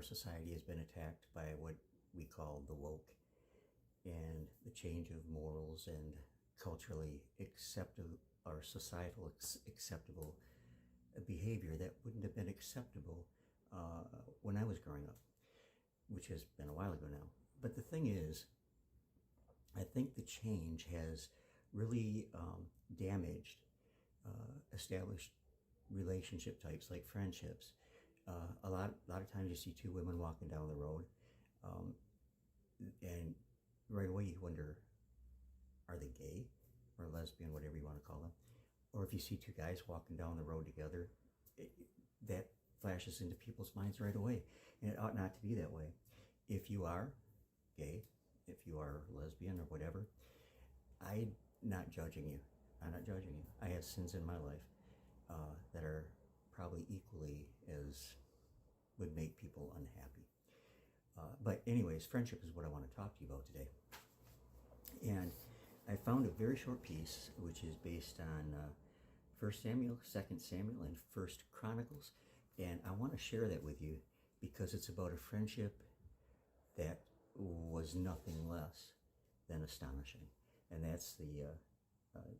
our society has been attacked by what we call the woke and the change of morals and culturally acceptable or societal acceptable behavior that wouldn't have been acceptable when I was growing up, which has been a while ago now. But the thing is, I think the change has really damaged established relationship types like friendships. A lot of times you see two women walking down the road, and right away you wonder, are they gay or lesbian, whatever you want to call them? Or if you see two guys walking down the road together, that flashes into people's minds right away, and it ought not to be that way. If you are gay, if you are lesbian or whatever, I'm not judging you. I'm not judging you. I have sins in my life that are probably equally as would make people unhappy. But anyways, friendship is what I want to talk to you about today. And I found a very short piece which is based on 1 Samuel, 2 Samuel, and 1 Chronicles. And I want to share that with you because it's about a friendship that was nothing less than astonishing. And that's the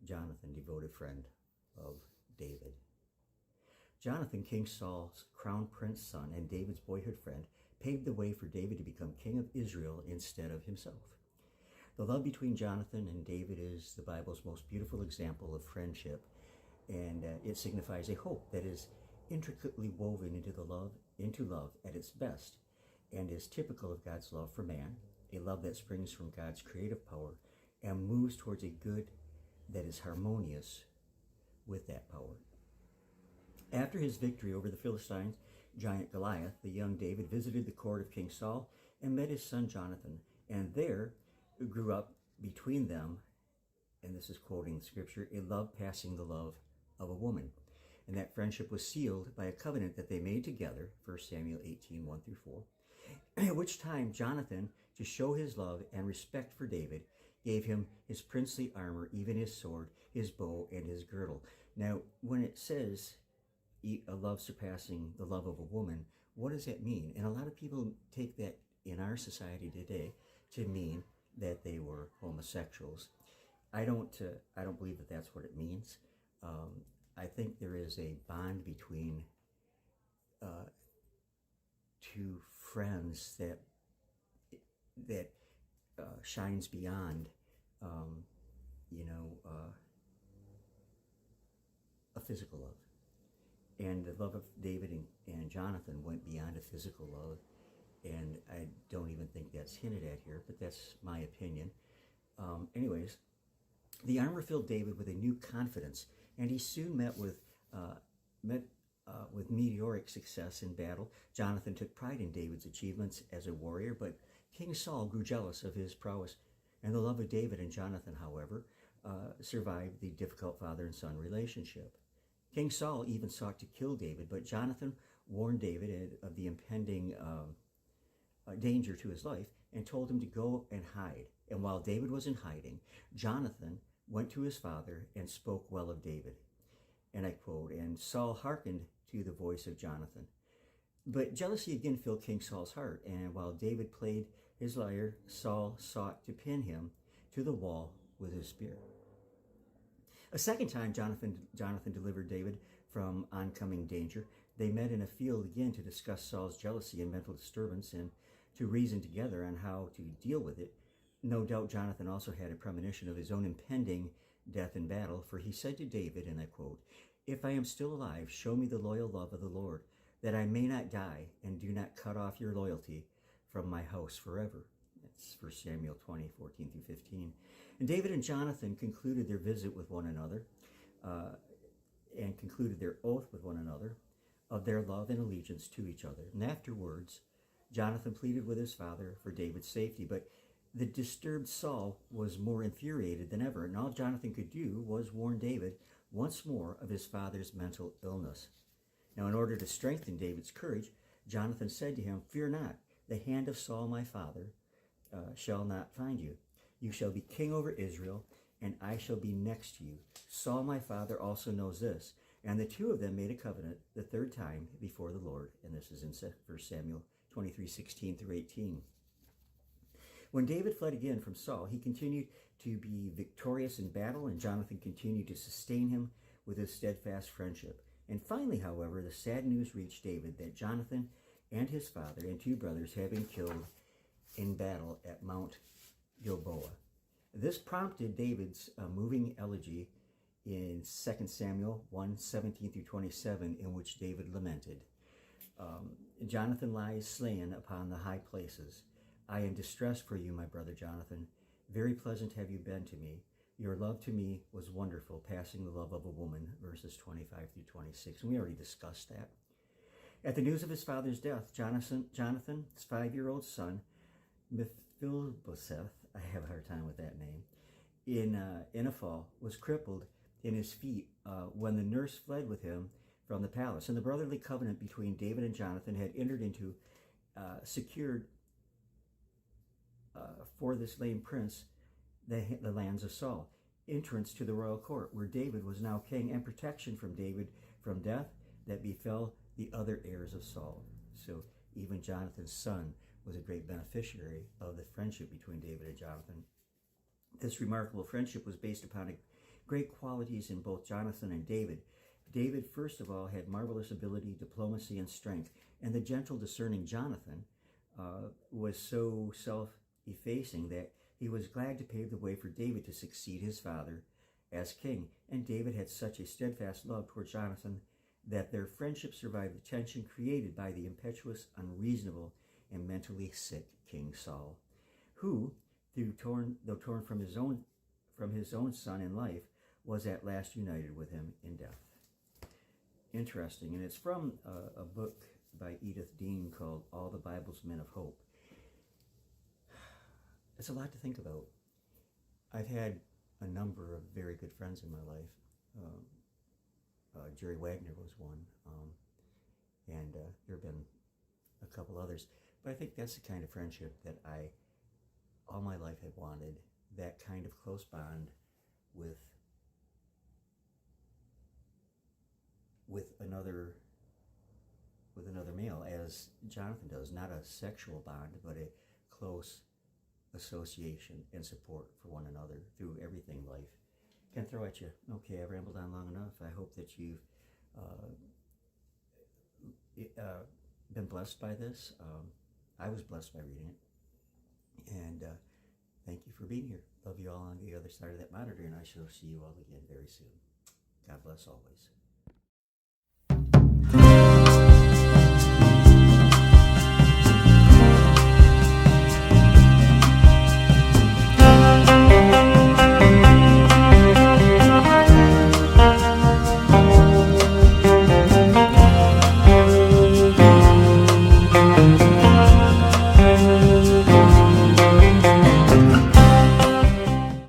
Jonathan, devoted friend of David. Jonathan, King Saul's crown prince son and David's boyhood friend, paved the way for David to become king of Israel instead of himself. The love between Jonathan and David is the Bible's most beautiful example of friendship, and it signifies a hope that is intricately woven into love at its best, and is typical of God's love for man, a love that springs from God's creative power and moves towards a good that is harmonious with that power. After his victory over the Philistine giant Goliath, the young David visited the court of King Saul and met his son Jonathan, and there grew up between them, and this is quoting the scripture, a love passing the love of a woman. And that friendship was sealed by a covenant that they made together, 1 Samuel 18, 1 through 4, at which time Jonathan, to show his love and respect for David, gave him his princely armor, even his sword, his bow, and his girdle. Now, when it says a love surpassing the love of a woman, what does that mean? And a lot of people take that in our society today to mean that they were homosexuals. I don't believe that that's what it means. I think there is a bond between two friends that shines beyond, a physical love. And the love of David and Jonathan went beyond a physical love, and I don't even think that's hinted at here, but that's my opinion. Anyways, the armor filled David with a new confidence, and he soon met with meteoric success in battle. Jonathan took pride in David's achievements as a warrior, but King Saul grew jealous of his prowess. And the love of David and Jonathan, however, survived the difficult father and son relationship. King Saul even sought to kill David, but Jonathan warned David of the impending danger to his life and told him to go and hide. And while David was in hiding, Jonathan went to his father and spoke well of David. And I quote, and Saul hearkened to the voice of Jonathan. But jealousy again filled King Saul's heart, and while David played his lyre, Saul sought to pin him to the wall with his spear. A second time, Jonathan delivered David from oncoming danger. They met in a field again to discuss Saul's jealousy and mental disturbance and to reason together on how to deal with it. No doubt Jonathan also had a premonition of his own impending death in battle, for he said to David, and I quote, "If I am still alive, show me the loyal love of the Lord, that I may not die, and do not cut off your loyalty from my house forever." That's 1 Samuel 20, 14 through 15. And David and Jonathan concluded their visit with one another and concluded their oath with one another of their love and allegiance to each other. And afterwards, Jonathan pleaded with his father for David's safety, but the disturbed Saul was more infuriated than ever, and all Jonathan could do was warn David once more of his father's mental illness. Now, in order to strengthen David's courage, Jonathan said to him, "Fear not, the hand of Saul my father shall not find you. You shall be king over Israel, and I shall be next to you. Saul my father also knows this." And the two of them made a covenant the third time before the Lord. And this is in 1 Samuel 23:16 through 18. When David fled again from Saul, he continued to be victorious in battle, and Jonathan continued to sustain him with his steadfast friendship. And finally, however, the sad news reached David that Jonathan and his father and 2 brothers had been killed in battle at Mount Gilboa. This prompted David's moving elegy in 2 Samuel 1:17 through 27, in which David lamented, Jonathan lies slain upon the high places. I am distressed for you, my brother Jonathan. Very pleasant have you been to me. Your love to me was wonderful, passing the love of a woman, verses 25 through 26. And we already discussed that. At the news of his father's death, Jonathan's 5-year-old son, Mephibosheth, I have a hard time with that name, in a fall, was crippled in his feet when the nurse fled with him from the palace. And the brotherly covenant between David and Jonathan had entered into, secured for this lame prince the lands of Saul, entrance to the royal court, where David was now king, and protection from David from death that befell the other heirs of Saul. So even Jonathan's son was a great beneficiary of the friendship between David and Jonathan. This remarkable friendship was based upon great qualities in both Jonathan and David. David, first of all, had marvelous ability, diplomacy, and strength, and the gentle, discerning Jonathan was so self-effacing that he was glad to pave the way for David to succeed his father as king. And David had such a steadfast love toward Jonathan that their friendship survived the tension created by the impetuous, unreasonable, and mentally sick King Saul, who, though torn from his own son in life, was at last united with him in death. Interesting, and it's from a book by Edith Dean called All the Bible's Men of Hope. It's a lot to think about. I've had a number of very good friends in my life. Jerry Wagner was one, and there have been a couple others. But I think that's the kind of friendship that I, all my life, have wanted. That kind of close bond with another male, as Jonathan does. Not a sexual bond, but a close association and support for one another through everything life can throw at you. Okay, I've rambled on long enough. I hope that you've been blessed by this. I was blessed by reading it. And thank you for being here. Love you all on the other side of that monitor, and I shall see you all again very soon. God bless always.